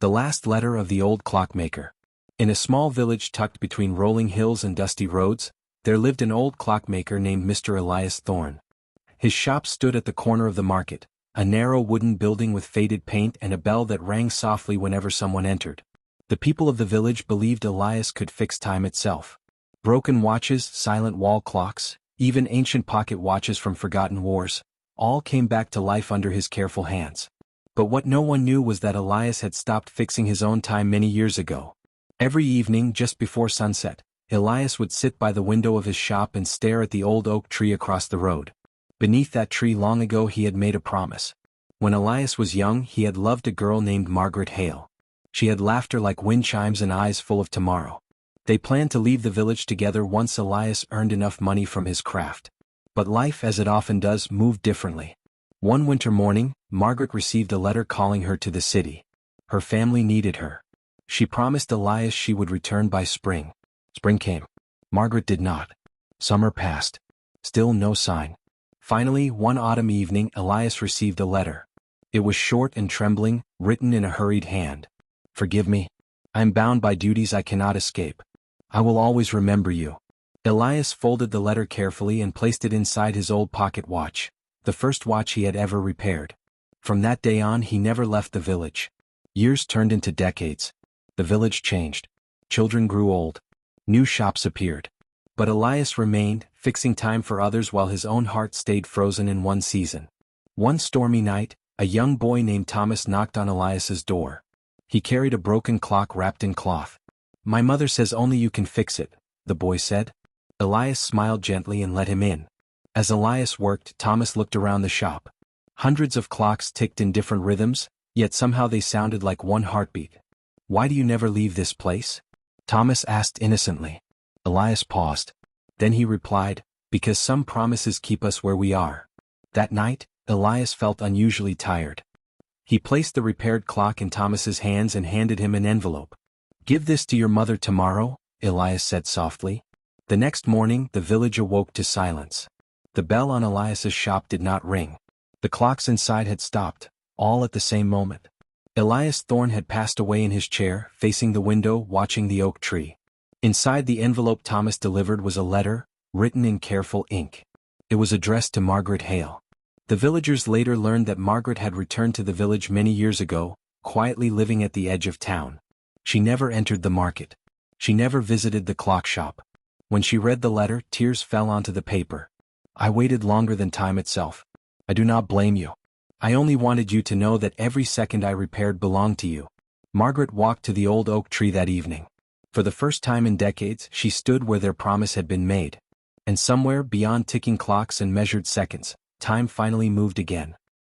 The last letter of the old clockmaker. In a small village tucked between rolling hills and dusty roads, there lived an old clockmaker named Mr. Elias Thorne. His shop stood at the corner of the market, a narrow wooden building with faded paint and a bell that rang softly whenever someone entered. The people of the village believed Elias could fix time itself. Broken watches, silent wall clocks, even ancient pocket watches from forgotten wars, all came back to life under his careful hands. But what no one knew was that Elias had stopped fixing his own time many years ago. Every evening just before sunset, Elias would sit by the window of his shop and stare at the old oak tree across the road. Beneath that tree long ago he had made a promise. When Elias was young he had loved a girl named Margaret Hale. She had laughter like wind chimes and eyes full of tomorrow. They planned to leave the village together once Elias earned enough money from his craft. But life, as it often does, moved differently. One winter morning, Margaret received a letter calling her to the city. Her family needed her. She promised Elias she would return by spring. Spring came. Margaret did not. Summer passed. Still no sign. Finally, one autumn evening, Elias received a letter. It was short and trembling, written in a hurried hand. "Forgive me. I am bound by duties I cannot escape. I will always remember you." Elias folded the letter carefully and placed it inside his old pocket watch, the first watch he had ever repaired. From that day on he never left the village. Years turned into decades. The village changed. Children grew old. New shops appeared. But Elias remained, fixing time for others while his own heart stayed frozen in one season. One stormy night, a young boy named Thomas knocked on Elias's door. He carried a broken clock wrapped in cloth. "My mother says only you can fix it," the boy said. Elias smiled gently and let him in. As Elias worked, Thomas looked around the shop. Hundreds of clocks ticked in different rhythms, yet somehow they sounded like one heartbeat. "Why do you never leave this place?" Thomas asked innocently. Elias paused. Then he replied, "Because some promises keep us where we are." That night, Elias felt unusually tired. He placed the repaired clock in Thomas's hands and handed him an envelope. "Give this to your mother tomorrow," Elias said softly. The next morning, the village awoke to silence. The bell on Elias's shop did not ring. The clocks inside had stopped, all at the same moment. Elias Thorne had passed away in his chair, facing the window, watching the oak tree. Inside the envelope Thomas delivered was a letter, written in careful ink. It was addressed to Margaret Hale. The villagers later learned that Margaret had returned to the village many years ago, quietly living at the edge of town. She never entered the market. She never visited the clock shop. When she read the letter, tears fell onto the paper. "I waited longer than time itself. I do not blame you. I only wanted you to know that every second I repaired belonged to you." Margaret walked to the old oak tree that evening. For the first time in decades, she stood where their promise had been made. And somewhere beyond ticking clocks and measured seconds, time finally moved again.